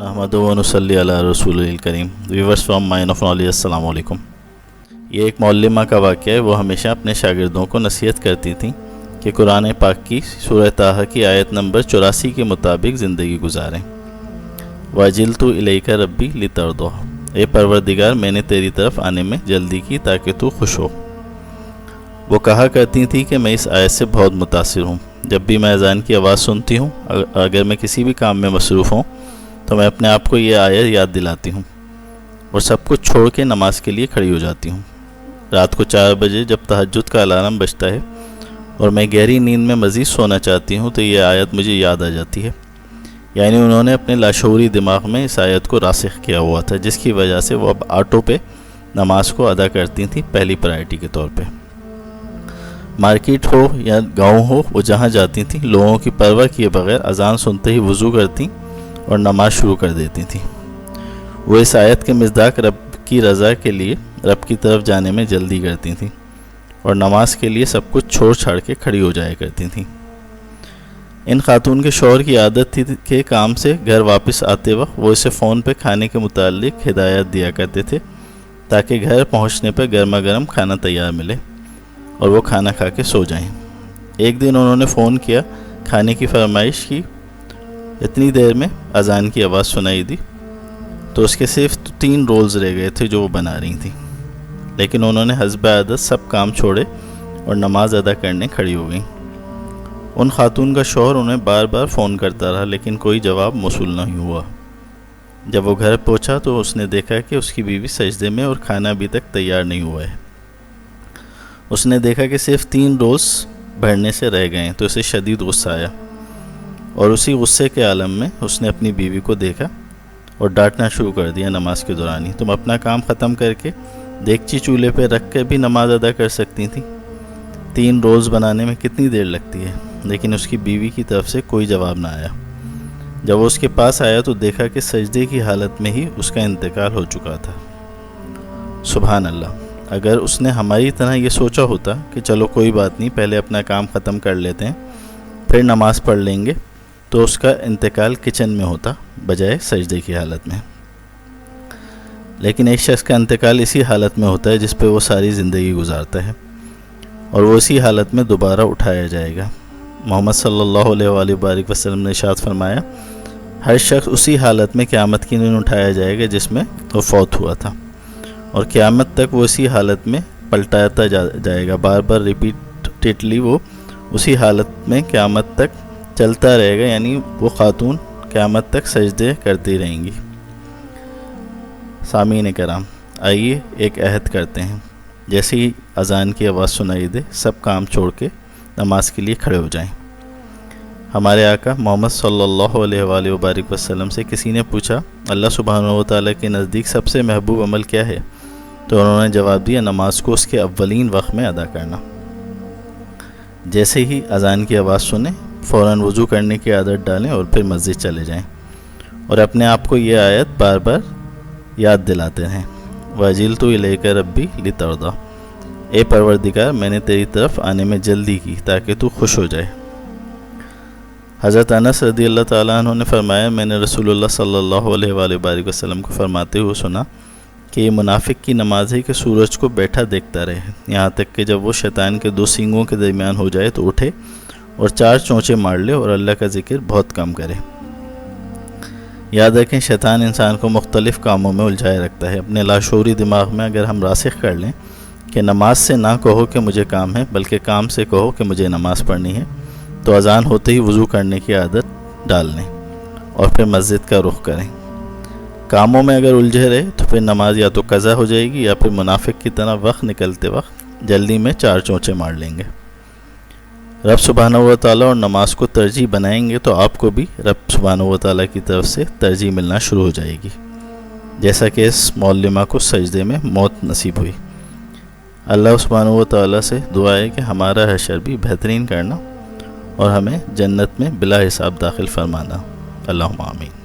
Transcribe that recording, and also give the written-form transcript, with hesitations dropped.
احمد و نصلی علی رسول الکریم. Viewers from mine of knowledge, السلام علیکم. یہ ایک معلمہ کا واقعہ ہے. وہ ہمیشہ اپنے شاگردوں کو نصیحت کرتی تھیں کہ قرآن پاک کی سورہ طٰہٰ کی آیت نمبر 84 کے مطابق زندگی گزاریں. وَأَجِلْتُ إِلَيْكَ رَبِّي لِتَرْضَىٰ، اے پروردگار میں نے تیری طرف آنے میں جلدی کی تاکہ تو خوش ہو. وہ کہا کرتی تھی کہ میں اس آیت سے بہت متاثر ہوں. جب بھی میں اذان کی آواز سنتی ہوں، اگر میں کسی بھی کام میں مصروف ہوں تو میں اپنے آپ کو یہ آیت یاد دلاتی ہوں اور سب کچھ چھوڑ کے نماز کے لیے کھڑی ہو جاتی ہوں. رات کو 4 بجے جب تہجد کا الارم بجتا ہے اور میں گہری نیند میں مزید سونا چاہتی ہوں تو یہ آیت مجھے یاد آ جاتی ہے. یعنی انہوں نے اپنے لاشعوری دماغ میں اس آیت کو راسخ کیا ہوا تھا، جس کی وجہ سے وہ اب آٹو پہ نماز کو ادا کرتی تھیں پہلی پرائرٹی کے طور پہ. مارکیٹ ہو یا گاؤں ہو، وہ جہاں جاتی تھیں لوگوں کی پرواہ کیے بغیر اذان سنتے ہی وضو کرتی اور نماز شروع کر دیتی تھیں. وہ اس آیت کے مصداق رب کی رضا کے لیے رب کی طرف جانے میں جلدی کرتی تھیں اور نماز کے لیے سب کچھ چھوڑ چھاڑ کے کھڑی ہو جایا کرتی تھیں. ان خاتون کے شوہر کی عادت تھی کہ کام سے گھر واپس آتے وقت وہ اسے فون پہ کھانے کے متعلق ہدایات دیا کرتے تھے تاکہ گھر پہنچنے پہ گرما گرم کھانا تیار ملے اور وہ کھانا کھا کے سو جائیں. ایک دن انہوں نے فون کیا، کھانے کی فرمائش کی. اتنی دیر میں اذان کی آواز سنائی دی تو اس کے صرف 3 رولز رہ گئے تھے جو وہ بنا رہی تھیں، لیکن انہوں نے حسب عادت سب کام چھوڑے اور نماز ادا کرنے کھڑی ہو گئیں. ان خاتون کا شوہر انہیں بار بار فون کرتا رہا لیکن کوئی جواب موصول نہیں ہوا. جب وہ گھر پہنچا تو اس نے دیکھا کہ اس کی بیوی سجدے میں اور کھانا ابھی تک تیار نہیں ہوا ہے. اس نے دیکھا کہ صرف 3 رولز بھرنے سے رہ گئے ہیں تو اسے شدید غصہ آیا اور اسی غصے کے عالم میں اس نے اپنی بیوی کو دیکھا اور ڈانٹنا شروع کر دیا نماز کے دوران ہی. تم اپنا کام ختم کر کے دیگچی چولہے پہ رکھ کے بھی نماز ادا کر سکتی تھیں. 3 رولز بنانے میں کتنی دیر لگتی ہے؟ لیکن اس کی بیوی کی طرف سے کوئی جواب نہ آیا. جب وہ اس کے پاس آیا تو دیکھا کہ سجدے کی حالت میں ہی اس کا انتقال ہو چکا تھا. سبحان اللہ! اگر اس نے ہماری طرح یہ سوچا ہوتا کہ چلو کوئی بات نہیں، پہلے اپنا کام ختم کر لیتے ہیں پھر نماز پڑھ لیں گے، تو اس کا انتقال کچن میں ہوتا بجائے سجدے کی حالت میں. لیکن ایک شخص کا انتقال اسی حالت میں ہوتا ہے جس پہ وہ ساری زندگی گزارتا ہے، اور وہ اسی حالت میں دوبارہ اٹھایا جائے گا. محمد صلی اللہ علیہ وآلہ وبارک وسلم نے ارشاد فرمایا، ہر شخص اسی حالت میں قیامت کے دن اٹھایا جائے گا جس میں وہ فوت ہوا تھا، اور قیامت تک وہ اسی حالت میں پلٹاتا جائے گا. بار بار ریپیٹیڈلی وہ اسی حالت میں قیامت تک چلتا رہے گا، یعنی وہ خاتون قیامت تک سجدے کرتی رہیں گی. سامعین کرام، آئیے ایک عہد کرتے ہیں. جیسے ہی اذان کی آواز سنائی دے سب کام چھوڑ کے نماز کے لیے کھڑے ہو جائیں. ہمارے آقا محمد صلی اللہ علیہ وآلہ وبارک وسلم سے کسی نے پوچھا، اللہ سبحانہ و تعالیٰ کے نزدیک سب سے محبوب عمل کیا ہے؟ تو انہوں نے جواب دیا، نماز کو اس کے اولین وقت میں ادا کرنا. جیسے ہی اذان کی آواز سنیں فوراً وضو کرنے کی عادت ڈالیں اور پھر مسجد چلے جائیں اور اپنے آپ کو یہ آیت بار بار یاد دلاتے رہیں. وَأَجِلْتُ إِلَيْكَ رَبِّي لِتَرْضَىٰ، اے پروردگار میں نے تیری طرف آنے میں جلدی کی تاکہ تو خوش ہو جائے. حضرت انس رضی اللہ تعالیٰ عنہ نے فرمایا، میں نے رسول اللہ صلی اللہ علیہ وآلہ وبارک وسلم کو فرماتے ہوئے سنا کہ یہ منافق کی نماز ہے کہ سورج کو بیٹھا دیکھتا رہے یہاں تک کہ جب وہ شیطان کے 2 سینگوں کے درمیان ہو جائے تو اٹھے اور 4 چونچے مار لے اور اللہ کا ذکر بہت کم کرے. یاد رکھیں، شیطان انسان کو مختلف کاموں میں الجھائے رکھتا ہے. اپنے لاشعوری دماغ میں اگر ہم راسخ کر لیں کہ نماز سے نہ کہو کہ مجھے کام ہے بلکہ کام سے کہو کہ مجھے نماز پڑھنی ہے، تو اذان ہوتے ہی وضو کرنے کی عادت ڈال لیں اور پھر مسجد کا رخ کریں. کاموں میں اگر الجھے رہے تو پھر نماز یا تو قضا ہو جائے گی یا پھر منافق کی طرح وقت نکلتے وقت جلدی میں 4 چونچے مار لیں گے. رب سبحانہ و تعالیٰ اور نماز کو ترجیح بنائیں گے تو آپ کو بھی رب سبحانہ و تعالیٰ کی طرف سے ترجیح ملنا شروع ہو جائے گی، جیسا کہ اس معلمہ کو سجدے میں موت نصیب ہوئی. اللہ سبحانہ و تعالیٰ سے دعا ہے کہ ہمارا حشر بھی بہترین کرنا اور ہمیں جنت میں بلا حساب داخل فرمانا. اللہم آمین.